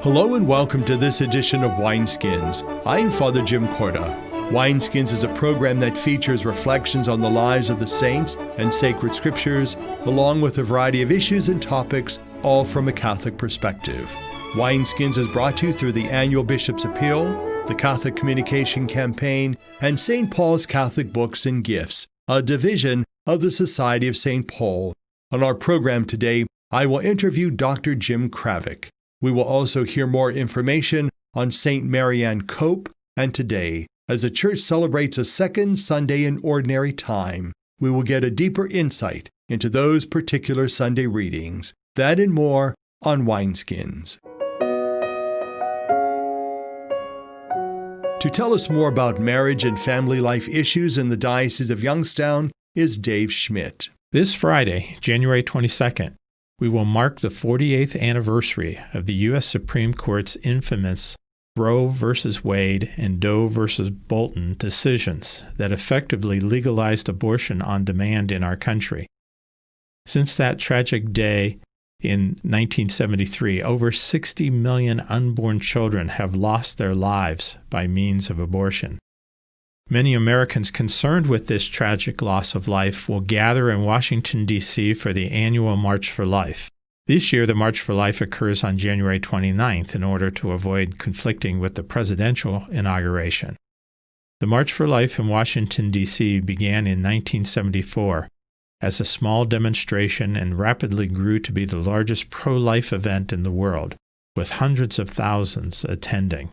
Hello and welcome to this edition of Wineskins. I'm Father Jim Korda. Wineskins is a program that features reflections on the lives of the saints and sacred scriptures, along with a variety of issues and topics, all from a Catholic perspective. Wineskins is brought to you through the annual Bishop's Appeal, the Catholic Communication Campaign, and St. Paul's Catholic Books and Gifts, a division of the Society of St. Paul. On our program today, I will interview Dr. Jim Kravec. We will also hear more information on St. Marianne Cope, and today, as the Church celebrates a second Sunday in Ordinary Time, we will get a deeper insight into those particular Sunday readings. That and more on Wineskins. To tell us more about marriage and family life issues in the Diocese of Youngstown is Dave Schmidt. This Friday, January 22nd, we will mark the 48th anniversary of the U.S. Supreme Court's infamous Roe v. Wade and Doe v. Bolton decisions that effectively legalized abortion on demand in our country. Since that tragic day in 1973, over 60 million unborn children have lost their lives by means of abortion. Many Americans concerned with this tragic loss of life will gather in Washington, D.C. for the annual March for Life. This year, the March for Life occurs on January 29th in order to avoid conflicting with the presidential inauguration. The March for Life in Washington, D.C. began in 1974 as a small demonstration and rapidly grew to be the largest pro-life event in the world, with hundreds of thousands attending.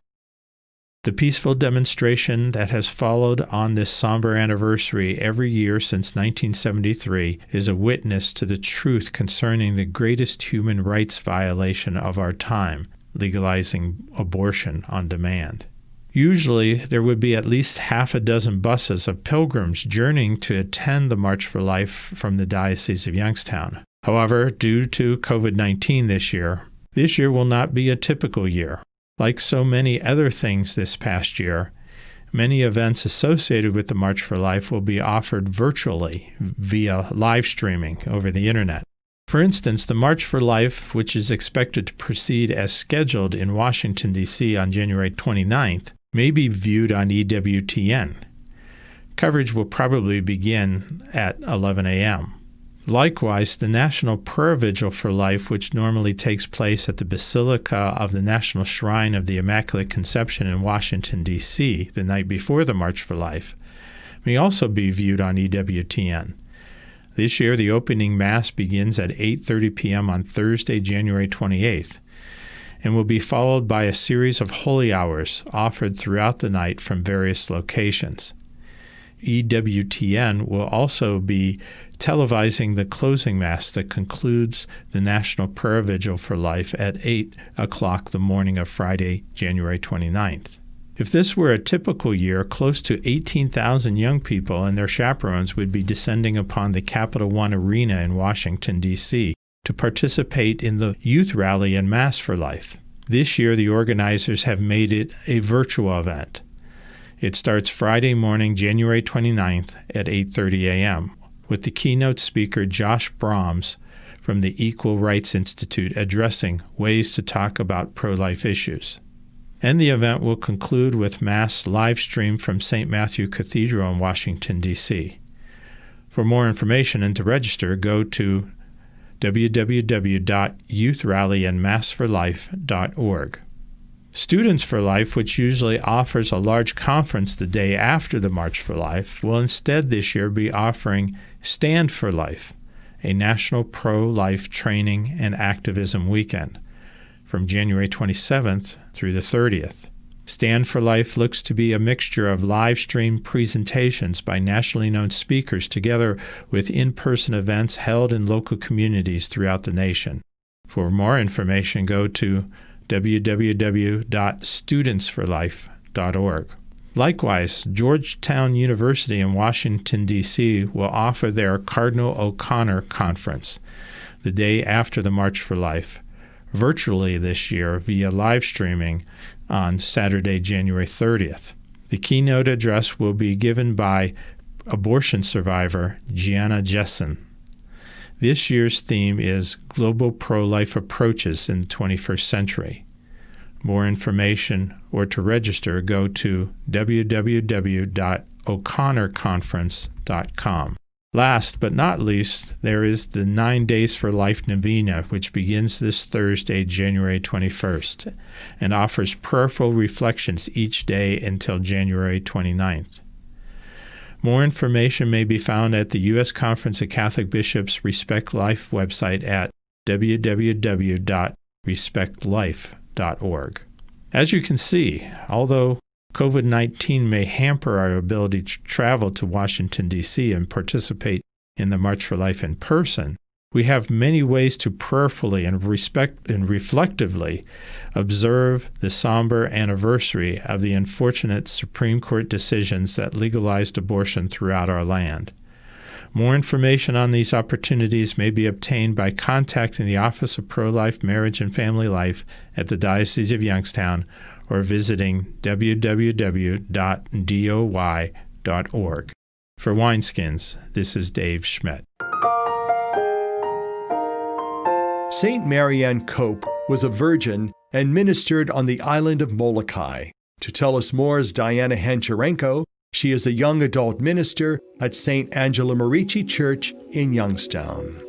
The peaceful demonstration that has followed on this somber anniversary every year since 1973 is a witness to the truth concerning the greatest human rights violation of our time, legalizing abortion on demand. Usually, there would be at least half a dozen buses of pilgrims journeying to attend the March for Life from the Diocese of Youngstown. However, due to COVID-19 this year will not be a typical year. Like so many other things this past year, many events associated with the March for Life will be offered virtually via live streaming over the internet. For instance, the March for Life, which is expected to proceed as scheduled in Washington, D.C. on January 29th, may be viewed on EWTN. Coverage will probably begin at 11 a.m. Likewise, the National Prayer Vigil for Life, which normally takes place at the Basilica of the National Shrine of the Immaculate Conception in Washington, D.C., the night before the March for Life, may also be viewed on EWTN. This year, the opening Mass begins at 8:30 p.m. on Thursday, January 28th, and will be followed by a series of holy hours offered throughout the night from various locations. EWTN will also be televising the closing Mass that concludes the National Prayer Vigil for Life at 8 o'clock the morning of Friday, January 29th. If this were a typical year, close to 18,000 young people and their chaperones would be descending upon the Capital One Arena in Washington, D.C. to participate in the Youth Rally and Mass for Life. This year, the organizers have made it a virtual event. It starts Friday morning, January 29th at 8:30 a.m., with the keynote speaker Josh Brahms from the Equal Rights Institute addressing ways to talk about pro-life issues. And the event will conclude with Mass live stream from St. Matthew Cathedral in Washington, D.C. For more information and to register, go to www.youthrallyandmassforlife.org. Students for Life, which usually offers a large conference the day after the March for Life, will instead this year be offering Stand for Life, a national pro-life training and activism weekend, from January 27th through the 30th. Stand for Life looks to be a mixture of live-stream presentations by nationally known speakers together with in-person events held in local communities throughout the nation. For more information, go to www.studentsforlife.org. Likewise, Georgetown University in Washington, D.C. will offer their Cardinal O'Connor Conference the day after the March for Life, virtually this year via live streaming on Saturday, January 30th. The keynote address will be given by abortion survivor Gianna Jessen. This year's theme is Global Pro-Life Approaches in the 21st Century. more information or to register, go to www.o'connorconference.com. Last but not least, there is the 9 Days for Life Novena, which begins this Thursday, January 21st, and offers prayerful reflections each day until January 29th. More information may be found at the U.S. Conference of Catholic Bishops Respect Life website at www.respectlife.org. As you can see, although COVID-19 may hamper our ability to travel to Washington, D.C. and participate in the March for Life in person, we have many ways to prayerfully and reflectively observe the somber anniversary of the unfortunate Supreme Court decisions that legalized abortion throughout our land. More information on these opportunities may be obtained by contacting the Office of Pro-Life, Marriage, and Family Life at the Diocese of Youngstown or visiting www.doy.org. For Wineskins, this is Dave Schmidt. Saint Marianne Cope was a virgin and ministered on the island of Molokai. To tell us more is Diana Hancharencko. She is a young adult minister at St. Angela Merici Church in Youngstown.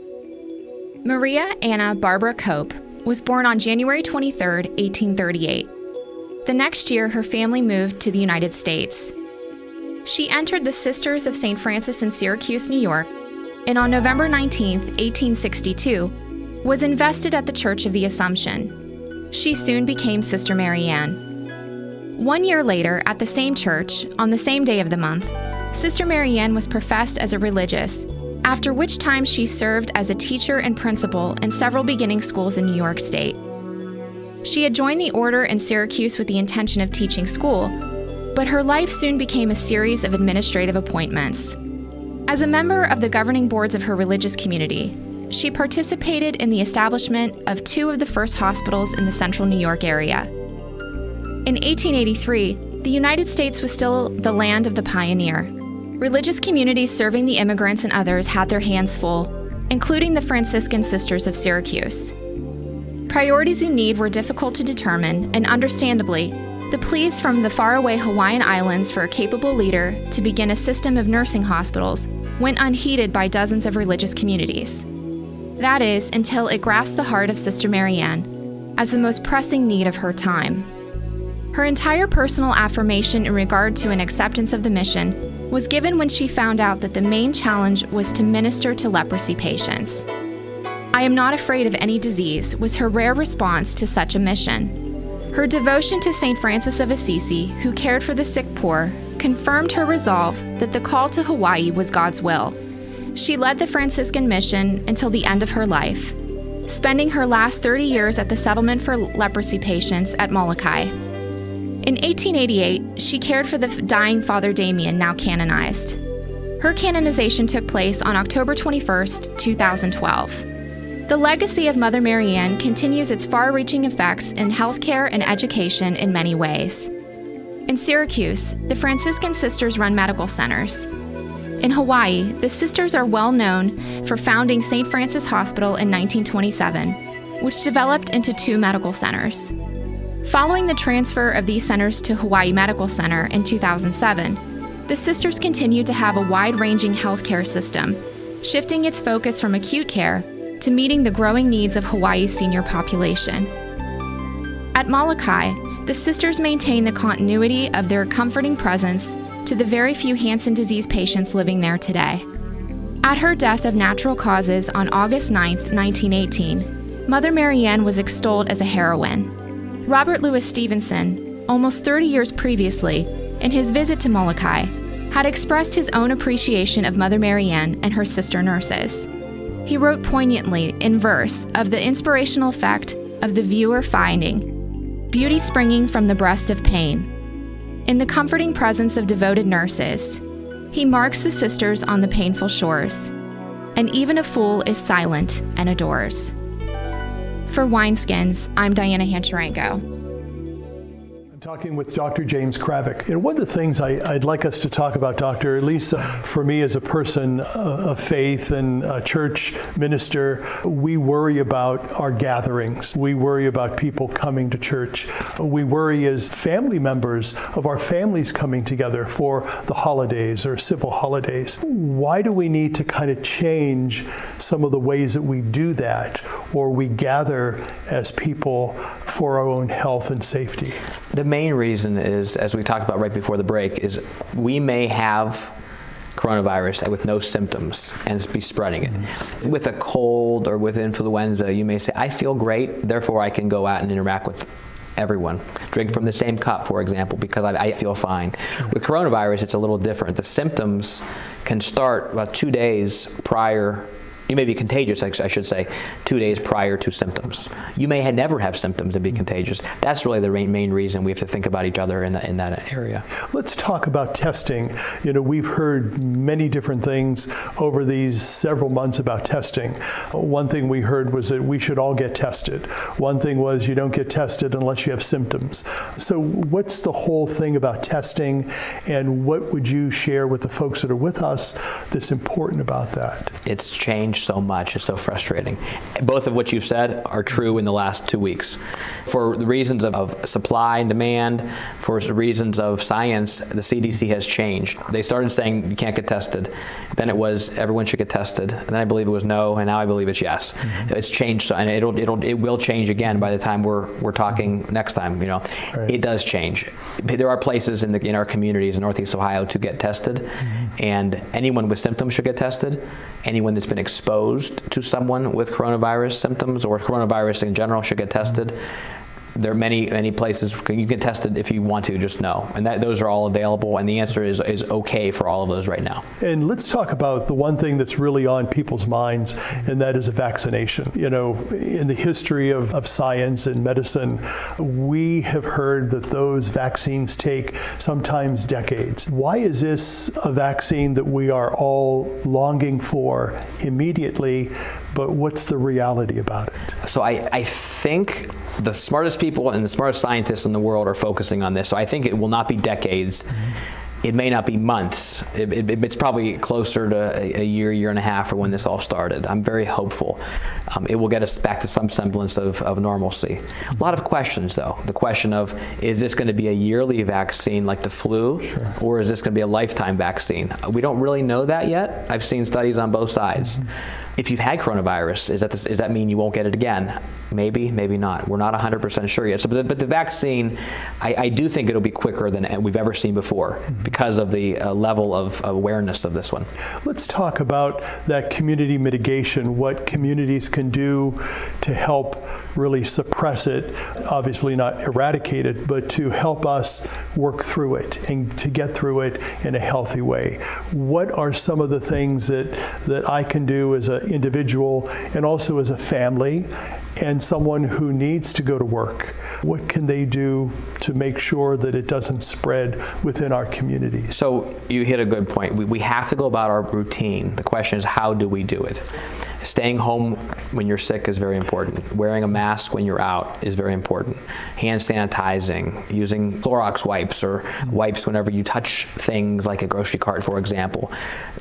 Maria Anna Barbara Cope was born on January 23, 1838. The next year, her family moved to the United States. She entered the Sisters of St. Francis in Syracuse, New York, and on November 19, 1862, was invested at the Church of the Assumption. She soon became Sister Marianne. 1 year later, at the same church, on the same day of the month, Sister Marianne was professed as a religious, after which time she served as a teacher and principal in several beginning schools in New York State. She had joined the order in Syracuse with the intention of teaching school, but her life soon became a series of administrative appointments. As a member of the governing boards of her religious community, she participated in the establishment of 2 of the first hospitals in the central New York area. In 1883, the United States was still the land of the pioneer. Religious communities serving the immigrants and others had their hands full, including the Franciscan Sisters of Syracuse. Priorities in need were difficult to determine, and understandably, the pleas from the faraway Hawaiian Islands for a capable leader to begin a system of nursing hospitals went unheeded by dozens of religious communities. That is, until it grasped the heart of Sister Marianne as the most pressing need of her time. Her entire personal affirmation in regard to an acceptance of the mission was given when she found out that the main challenge was to minister to leprosy patients. "I am not afraid of any disease," was her rare response to such a mission. Her devotion to St. Francis of Assisi, who cared for the sick poor, confirmed her resolve that the call to Hawaii was God's will. She led the Franciscan mission until the end of her life, spending her last 30 years at the settlement for leprosy patients at Molokai. In 1888, she cared for the dying Father Damien, now canonized. Her canonization took place on October 21, 2012. The legacy of Mother Marianne continues its far-reaching effects in healthcare and education in many ways. In Syracuse, the Franciscan Sisters run medical centers. In Hawaii, the Sisters are well known for founding St. Francis Hospital in 1927, which developed into 2 medical centers. Following the transfer of these centers to Hawaii Medical Center in 2007, the Sisters continued to have a wide-ranging healthcare system, shifting its focus from acute care to meeting the growing needs of Hawaii's senior population. At Molokai, the Sisters maintain the continuity of their comforting presence to the very few Hansen disease patients living there today. At her death of natural causes on August 9, 1918, Mother Marianne was extolled as a heroine. Robert Louis Stevenson, almost 30 years previously, in his visit to Molokai, had expressed his own appreciation of Mother Marianne and her sister nurses. He wrote poignantly in verse of the inspirational effect of the viewer finding beauty springing from the breast of pain. In the comforting presence of devoted nurses, he marks the sisters on the painful shores, and even a fool is silent and adores. For Wineskins, I'm Diana Hancharencko. Talking with Dr. James Kravec. And one of the things I'd like us to talk about, Doctor, at least for me as a person of faith and a church minister, we worry about our gatherings. We worry about people coming to church. We worry as family members of our families coming together for the holidays or civil holidays. Why do we need to kind of change some of the ways that we do that, or we gather as people for our own health and safety? The main reason is, as we talked about right before the break, is we may have coronavirus with no symptoms and be spreading it. Mm-hmm. With a cold or with influenza, you may say, I feel great, therefore I can go out and interact with everyone. Drink from the same cup, for example, because I feel fine. Mm-hmm. With coronavirus, it's a little different. The symptoms can start about 2 days prior. You may be contagious, I should say, 2 days prior to symptoms. You may never have symptoms and be contagious. That's really the main reason we have to think about each other in that area. Let's talk about testing. You know, we've heard many different things over these several months about testing. One thing we heard was that we should all get tested. One thing was you don't get tested unless you have symptoms. So what's the whole thing about testing, and what would you share with the folks that are with us that's important about that? It's changed so much. It's so frustrating. Both of what you've said are true in the last 2 weeks. For the reasons of supply and demand, for reasons of science, the CDC has changed. They started saying you can't get tested. Then it was everyone should get tested. And then I believe it was no, and now I believe it's yes. Mm-hmm. It's changed, and it will change again by the time we're talking next time. You know, right. It does change. There are places in our communities in Northeast Ohio to get tested, mm-hmm. and anyone with symptoms should get tested. Anyone that's been exposed to someone with coronavirus symptoms or coronavirus in general should get tested. There are many places you can test it if you want to, just know. And those are all available, and the answer is okay for all of those right now. And let's talk about the one thing that's really on people's minds, and that is a vaccination. You know, in the history of science and medicine, we have heard that those vaccines take sometimes decades. Why is this a vaccine that we are all longing for immediately, but what's the reality about it? So I think the smartest people and the smartest scientists in the world are focusing on this. So I think it will not be decades. Mm-hmm. It may not be months. It's probably closer to a year and a half for when this all started. I'm very hopeful. It will get us back to some semblance of normalcy. A lot of questions, though. The question of, is this going to be a yearly vaccine like the flu, sure, or is this going to be a lifetime vaccine? We don't really know that yet. I've seen studies on both sides. Mm-hmm. If you've had coronavirus, does that mean you won't get it again? Maybe, maybe not. We're not 100% sure yet. So, but the vaccine, I do think it'll be quicker than we've ever seen before, mm-hmm, because of the level of awareness of this one. Let's talk about that community mitigation, what communities can do to help really suppress it, obviously not eradicate it, but to help us work through it and to get through it in a healthy way. What are some of the things that I can do as an individual and also as a family and someone who needs to go to work? What can they do to make sure that it doesn't spread within our communities? So you hit a good point. We have to go about our routine. The question is, how do we do it? Staying home when you're sick is very important. Wearing a mask when you're out is very important. Hand sanitizing, using Clorox wipes or wipes whenever you touch things like a grocery cart, for example.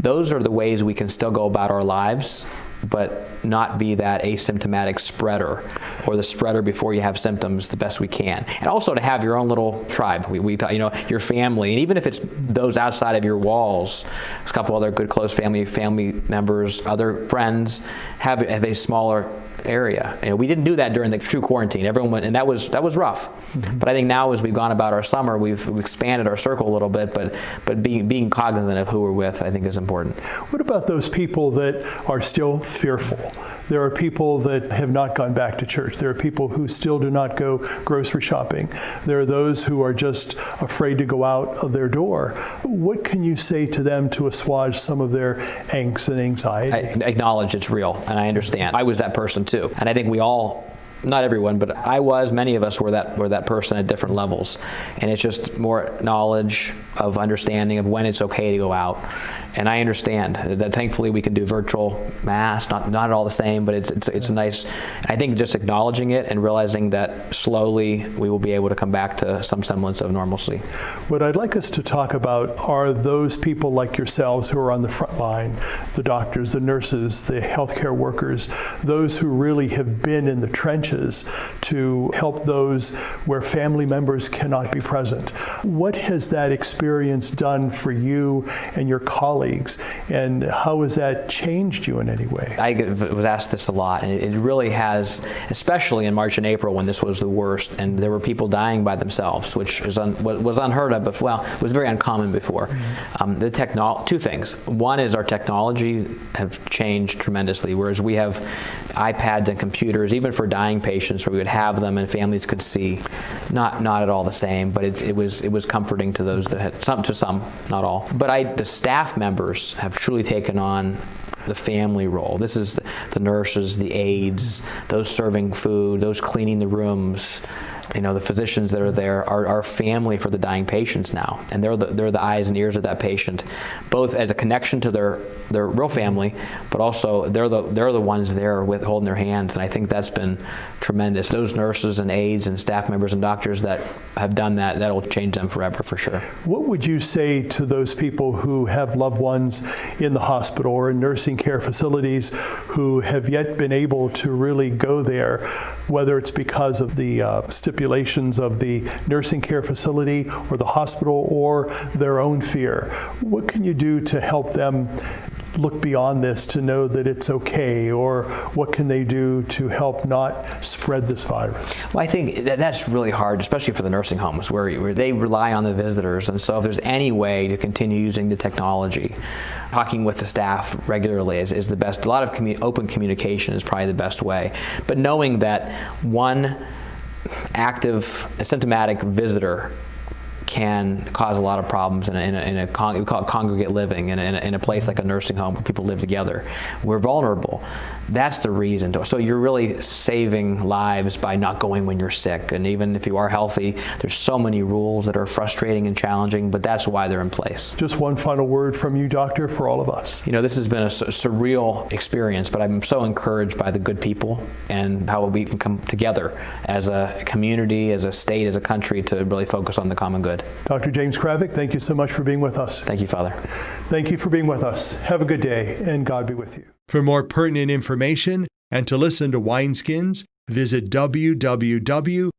Those are the ways we can still go about our lives, but not be that asymptomatic spreader or the spreader before you have symptoms the best we can. And also to have your own little tribe. We your family, and even if it's those outside of your walls, a couple other good close family members, other friends, have a smaller area. We didn't do that during the true quarantine. Everyone went, and that was rough. Mm-hmm. But I think now as we've gone about our summer, we've expanded our circle a little bit, but being cognizant of who we're with, I think, is important. What about those people that are still fearful? There are people that have not gone back to church. There are people who still do not go grocery shopping. There are those who are just afraid to go out of their door. What can you say to them to assuage some of their angst and anxiety? I acknowledge it's real, and I understand. I was that person too, and I think we all, not everyone, but many of us were that person at different levels. And it's just more knowledge, of understanding of when it's okay to go out. And I understand that thankfully we can do virtual mass, not at all the same, but it's a nice, I think just acknowledging it and realizing that slowly we will be able to come back to some semblance of normalcy. What I'd like us to talk about are those people like yourselves who are on the front line, the doctors, the nurses, the healthcare workers, those who really have been in the trenches to help those where family members cannot be present. What has that experience done for you and your colleagues? And how has that changed you in any way? I was asked this a lot, and it really has, especially in March and April when this was the worst, and there were people dying by themselves, which was unheard of, but it was very uncommon before. Two things. One is our technology have changed tremendously, whereas we have iPads and computers, even for dying patients, where we would have them and families could see. Not at all the same, but it was comforting to those that had some, not all. But the staff members have truly taken on the family role. This is the nurses, the aides, those serving food, those cleaning the rooms. The physicians that are there are family for the dying patients now, and they're the eyes and ears of that patient, both as a connection to their real family, but also they're the ones there with holding their hands, and I think that's been tremendous. Those nurses and aides and staff members and doctors that have done that'll change them forever for sure. What would you say to those people who have loved ones in the hospital or in nursing care facilities who have yet been able to really go there, whether it's because of the stipulations of the nursing care facility or the hospital or their own fear? What can you do to help them look beyond this to know that it's okay, or what can they do to help not spread this virus? Well, I think that's really hard, especially for the nursing homes where they rely on the visitors, and so if there's any way to continue using the technology, talking with the staff regularly is the best. A lot of open communication is probably the best way, but knowing that one active asymptomatic visitor can cause a lot of problems in we call it congregate living, in a place like a nursing home where people live together. We're vulnerable. That's the reason. So you're really saving lives by not going when you're sick. And even if you are healthy, there's so many rules that are frustrating and challenging, but that's why they're in place. Just one final word from you, Doctor, for all of us. This has been a surreal experience, but I'm so encouraged by the good people and how we can come together as a community, as a state, as a country to really focus on the common good. Dr. James Kravec, thank you so much for being with us. Thank you, Father. Thank you for being with us. Have a good day, and God be with you. For more pertinent information and to listen to Wineskins, visit www.doi.org,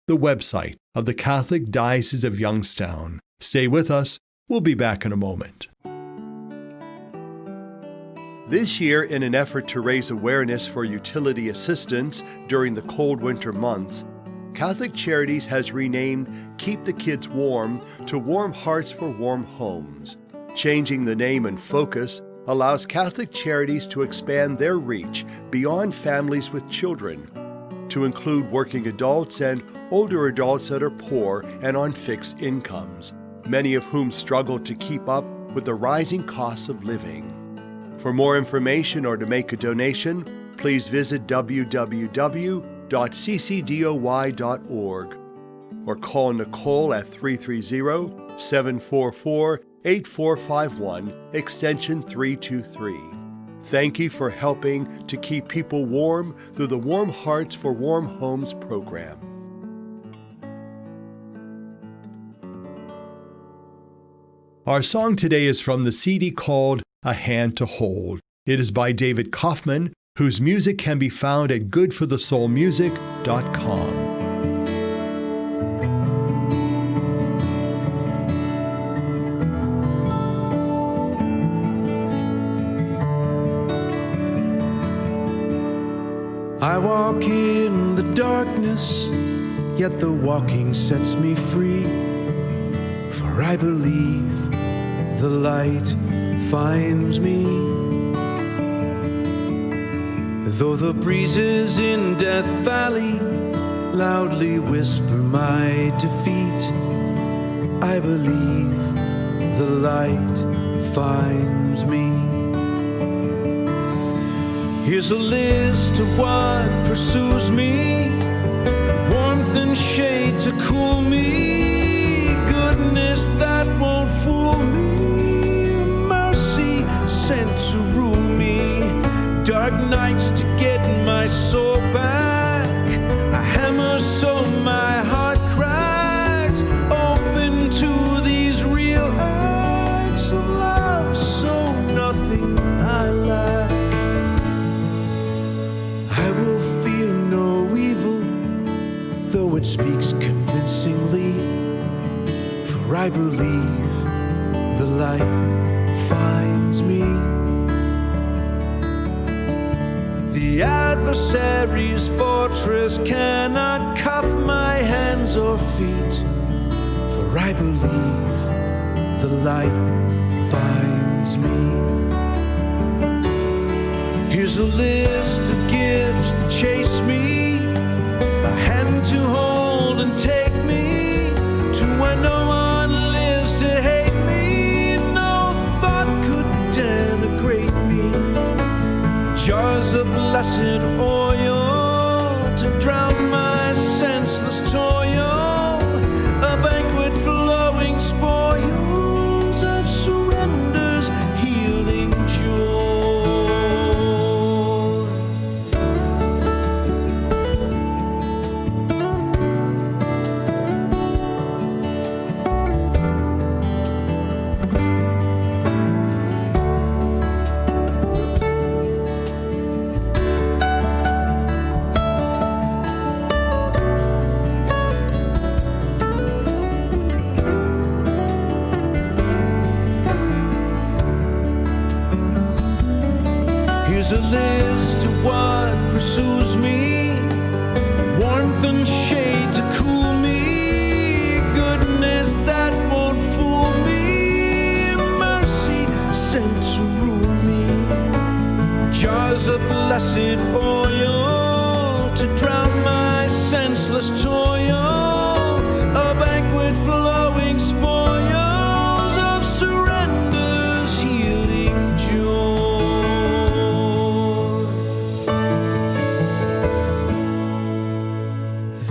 the website of the Catholic Diocese of Youngstown. Stay with us. We'll be back in a moment. This year, in an effort to raise awareness for utility assistance during the cold winter months, Catholic Charities has renamed Keep the Kids Warm to Warm Hearts for Warm Homes. Changing the name and focus allows Catholic Charities to expand their reach beyond families with children, to include working adults and older adults that are poor and on fixed incomes, many of whom struggle to keep up with the rising costs of living. For more information or to make a donation, please visit www.ccdoi.org or call Nicole at 330-744-8451, extension 323. Thank you for helping to keep people warm through the Warm Hearts for Warm Homes program. Our song today is from the CD called A Hand to Hold. It is by David Kauffman, whose music can be found at goodforthesoulmusic.com. I walk in the darkness, yet the walking sets me free. For I believe the light finds me. Though the breezes in Death Valley loudly whisper my defeat, I believe the light finds me. Here's a list of what pursues me, warmth and shade to cool me, it speaks convincingly, for I believe the light finds me. The adversary's fortress cannot cuff my hands or feet, for I believe the light finds me. Here's a list of gifts that chase me, a hand to hold and take me to where no one lives to hate me. No thought could denigrate me. Jars of blessed oil to drown my senseless toil, a banquet flowing spoils of surrender's healing joy. Here's a list of what pursues me, warmth and shade to cool me, goodness that won't fool me, mercy sent to rule me. Jars of blessed oil to drown my senseless toil, a banquet flowing spoils of surrender's healing joy.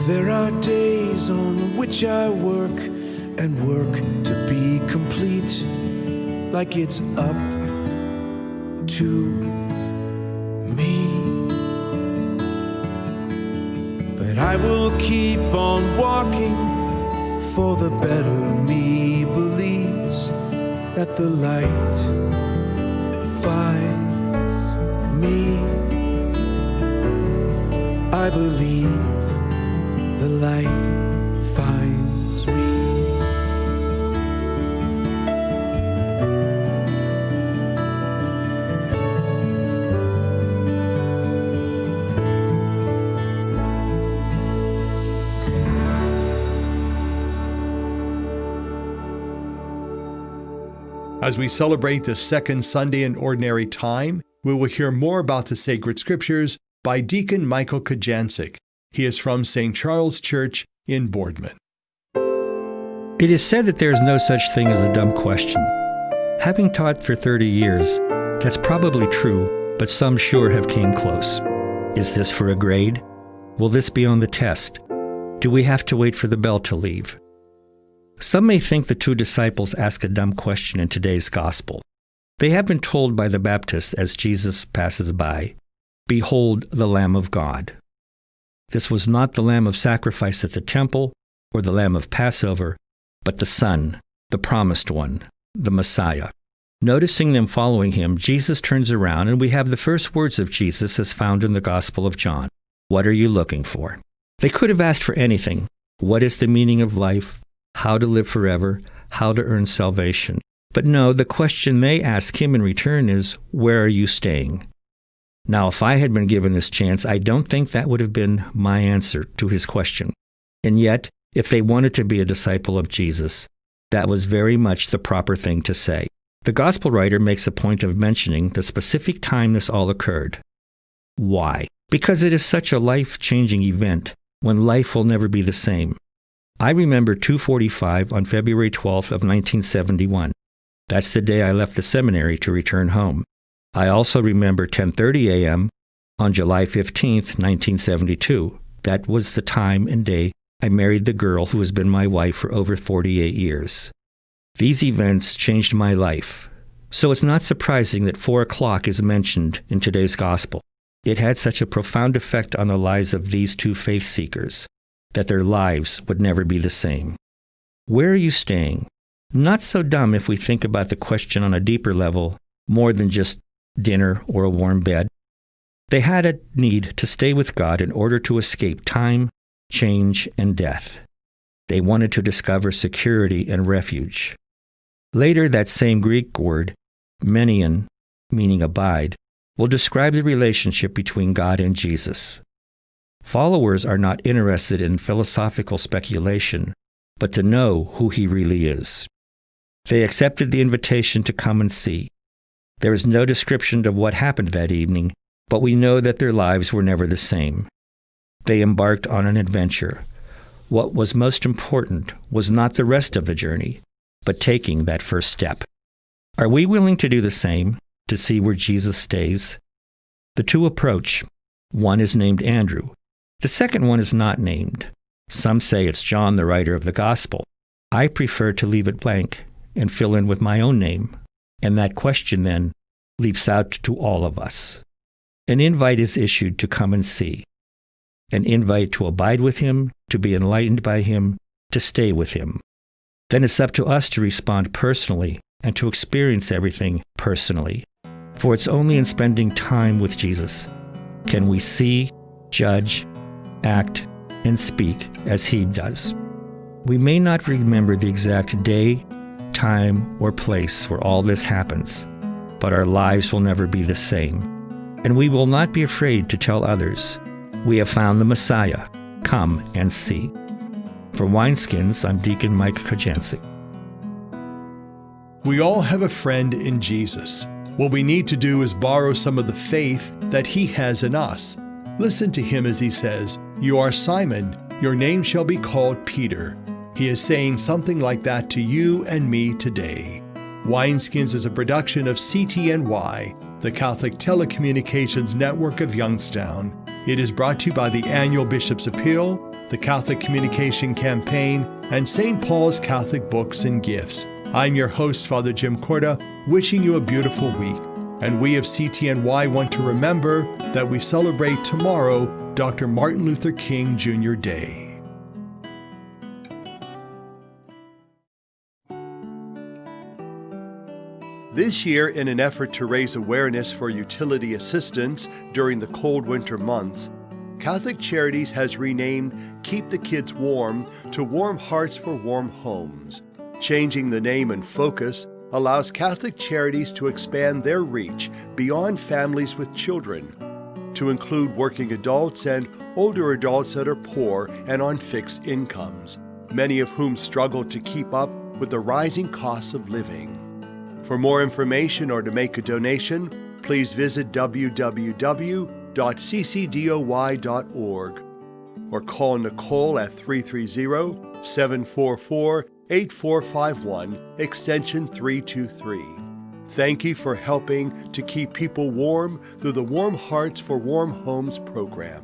There are days on which I work and work to be complete, like it's up to me. But I will keep on walking, for the better me believes that the light finds me. I believe the light finds me. As we celebrate the second Sunday in Ordinary Time, we will hear more about the sacred scriptures by Deacon Michael Kocjancic. He is from St. Charles Church in Boardman. It is said that there is no such thing as a dumb question. Having taught for 30 years, that's probably true, but some sure have came close. Is this for a grade? Will this be on the test? Do we have to wait for the bell to leave? Some may think the two disciples ask a dumb question in today's gospel. They have been told by the Baptist as Jesus passes by, "Behold the Lamb of God." This was not the lamb of sacrifice at the temple or the lamb of Passover, but the Son, the promised one, the Messiah. Noticing them following him, Jesus turns around and we have the first words of Jesus as found in the Gospel of John. What are you looking for? They could have asked for anything. What is the meaning of life? How to live forever? How to earn salvation? But no, the question they ask him in return is, where are you staying? Now, if I had been given this chance, I don't think that would have been my answer to his question. And yet, if they wanted to be a disciple of Jesus, that was very much the proper thing to say. The gospel writer makes a point of mentioning the specific time this all occurred. Why? Because it is such a life-changing event when life will never be the same. I remember 2:45 on February 12th of 1971. That's the day I left the seminary to return home. I also remember 10:30 a.m. on July 15th, 1972. That was the time and day I married the girl who has been my wife for over 48 years. These events changed my life. So it's not surprising that 4 o'clock is mentioned in today's gospel. It had such a profound effect on the lives of these two faith seekers that their lives would never be the same. Where are you staying? Not so dumb if we think about the question on a deeper level, more than just dinner or a warm bed. They had a need to stay with God in order to escape time, change, and death. They wanted to discover security and refuge. Later, that same Greek word, menion, meaning abide, will describe the relationship between God and Jesus. Followers are not interested in philosophical speculation, but to know who he really is. They accepted the invitation to come and see. There is no description of what happened that evening, but we know that their lives were never the same. They embarked on an adventure. What was most important was not the rest of the journey, but taking that first step. Are we willing to do the same, to see where Jesus stays? The two approach. One is named Andrew. The second one is not named. Some say it's John, the writer of the Gospel. I prefer to leave it blank and fill in with my own name. And that question then leaps out to all of us. An invite is issued to come and see. An invite to abide with him, to be enlightened by him, to stay with him. Then it's up to us to respond personally and to experience everything personally. For it's only in spending time with Jesus can we see, judge, act, and speak as he does. We may not remember the exact day, time, or place where all this happens, but our lives will never be the same. And we will not be afraid to tell others, we have found the Messiah. Come and see. For Wineskins, I'm Deacon Michael Kocjancic. We all have a friend in Jesus. What we need to do is borrow some of the faith that he has in us. Listen to him as he says, "You are Simon, your name shall be called Peter." He is saying something like that to you and me today. Wineskins is a production of CTNY, the Catholic Telecommunications Network of Youngstown. It is brought to you by the Annual Bishop's Appeal, the Catholic Communication Campaign, and St. Paul's Catholic Books and Gifts. I'm your host, Father Jim Korda, wishing you a beautiful week. And we of CTNY want to remember that we celebrate tomorrow Dr. Martin Luther King Jr. Day. This year, in an effort to raise awareness for utility assistance during the cold winter months, Catholic Charities has renamed Keep the Kids Warm to Warm Hearts for Warm Homes. Changing the name and focus allows Catholic Charities to expand their reach beyond families with children, to include working adults and older adults that are poor and on fixed incomes, many of whom struggle to keep up with the rising costs of living. For more information or to make a donation, please visit www.ccdoy.org or call Nicole at 330-744-8451, extension 323. Thank you for helping to keep people warm through the Warm Hearts for Warm Homes program.